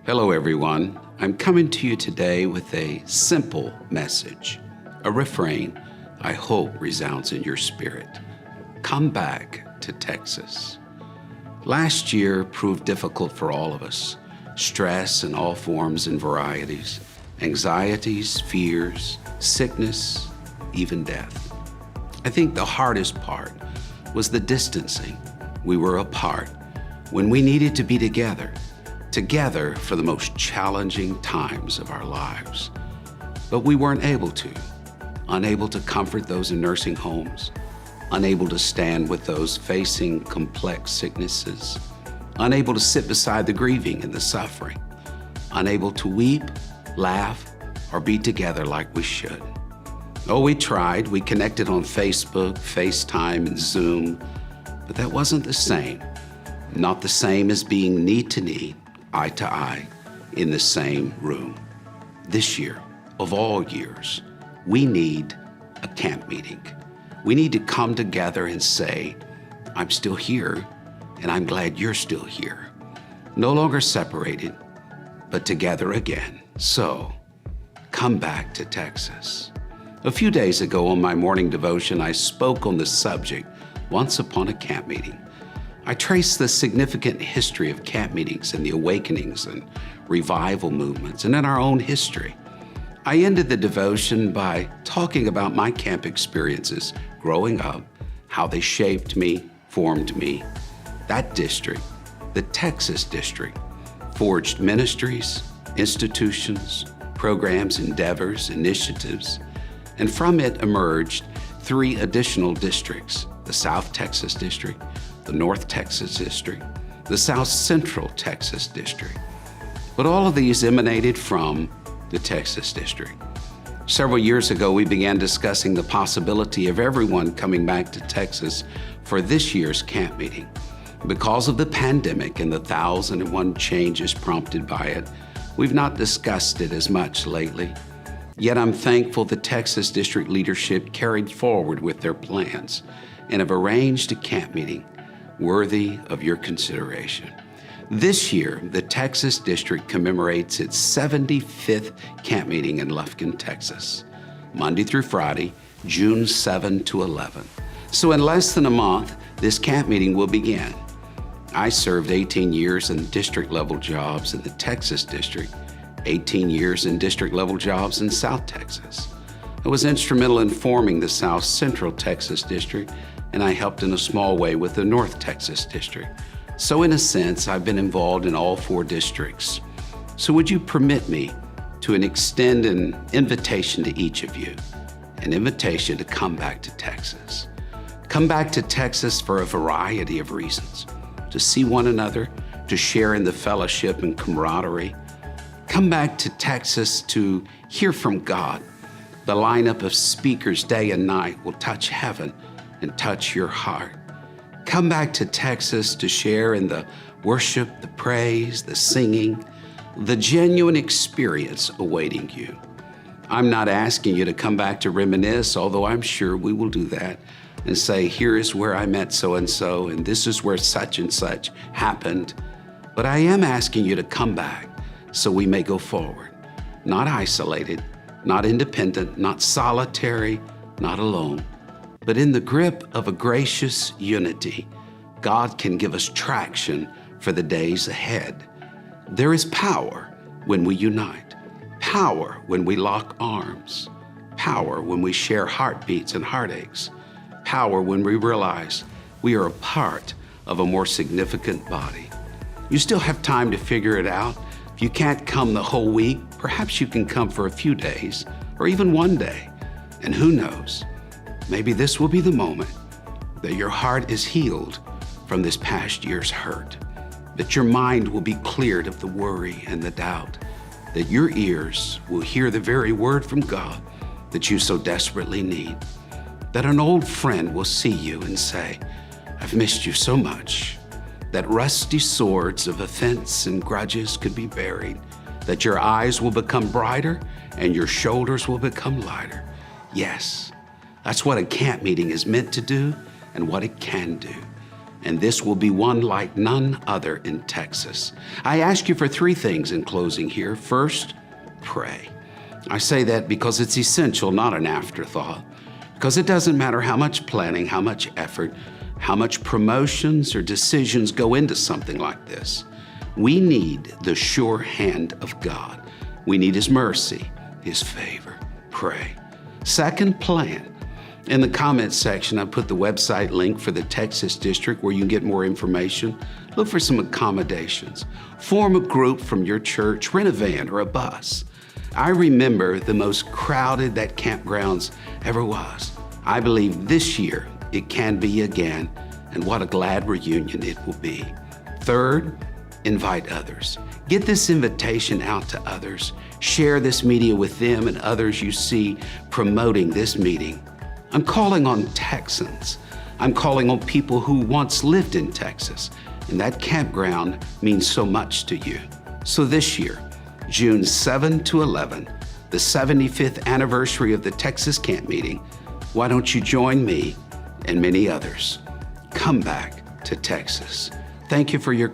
Hello, everyone. I'm coming to you today with a simple message, a refrain I hope resounds in your spirit. Come back to Texas. Last year proved difficult for all of us. Stress in all forms and varieties, anxieties, fears, sickness, even death. I think the hardest part was the distancing. We were apart when we needed to be together for the most challenging times of our lives. But we weren't able to, unable to comfort those in nursing homes, unable to stand with those facing complex sicknesses, unable to sit beside the grieving and the suffering, unable to weep, laugh, or be together like we should. Oh, we tried. We connected on Facebook, FaceTime, and Zoom, but that wasn't the same. Not the same as being knee to knee, eye to eye, in the same room. This year, of all years, we need a camp meeting. We need to come together and say, I'm still here, and I'm glad you're still here. No longer separated, but together again. So, come back to Texas. A few days ago on my morning devotion, I spoke on the subject, Once Upon a Camp Meeting. I traced the significant history of camp meetings and the awakenings and revival movements and in our own history. I ended the devotion by talking about my camp experiences growing up, how they shaped me, formed me. That district, the Texas district, forged ministries, institutions, programs, endeavors, initiatives, and from it emerged 3 additional districts: the South Texas District, the North Texas District, the South Central Texas District. But all of these emanated from the Texas District. Several years ago, we began discussing the possibility of everyone coming back to Texas for this year's camp meeting. Because of the pandemic and the 1,001 changes prompted by it, we've not discussed it as much lately. Yet I'm thankful the Texas District leadership carried forward with their plans and have arranged a camp meeting worthy of your consideration. This year, the Texas District commemorates its 75th camp meeting in Lufkin, Texas, Monday through Friday, June 7 to 11. So in less than a month, this camp meeting will begin. I served 18 years in district-level jobs in the Texas District, 18 years in district-level jobs in South Texas. I was instrumental in forming the South Central Texas District, and I helped in a small way with the North Texas District. So in a sense, I've been involved in all 4 districts. So would you permit me to extend an invitation to each of you, an invitation to come back to Texas. Come back to Texas for a variety of reasons: to see one another, to share in the fellowship and camaraderie. Come back to Texas to hear from God. The lineup of speakers day and night will touch heaven and touch your heart. Come back to Texas to share in the worship, the praise, the singing, the genuine experience awaiting you. I'm not asking you to come back to reminisce, although I'm sure we will do that, and say, here is where I met so-and-so, and this is where such and such happened. But I am asking you to come back so we may go forward, not isolated, not independent, not solitary, not alone, but in the grip of a gracious unity. God can give us traction for the days ahead. There is power when we unite, power when we lock arms, power when we share heartbeats and heartaches, power when we realize we are a part of a more significant body. You still have time to figure it out. If you can't come the whole week, perhaps you can come for a few days or even one day. And who knows, maybe this will be the moment that your heart is healed from this past year's hurt, that your mind will be cleared of the worry and the doubt, that your ears will hear the very word from God that you so desperately need, that an old friend will see you and say, I've missed you so much, that rusty swords of offense and grudges could be buried, that your eyes will become brighter and your shoulders will become lighter. Yes, that's what a camp meeting is meant to do and what it can do. and this will be one like none other in Texas. I ask you for three things in closing here. First, pray. I say that because it's essential, not an afterthought, because it doesn't matter how much planning, how much effort, how much promotions or decisions go into something like this. We need the sure hand of God. We need His mercy, His favor. Pray. Second, plan. In the comments section, I put the website link for the Texas district where you can get more information. Look for some accommodations. Form a group from your church, rent a van or a bus. I remember the most crowded that campgrounds ever was. I believe this year it can be again, and what a glad reunion it will be. Third, invite others. Get this invitation out to others. Share this media with them and others you see promoting this meeting. I'm calling on Texans. I'm calling on people who once lived in Texas, and that campground means so much to you. So this year, June 7 to 11, the 75th anniversary of the Texas Camp Meeting, why don't you join me and many others? Come back to Texas. Thank you for your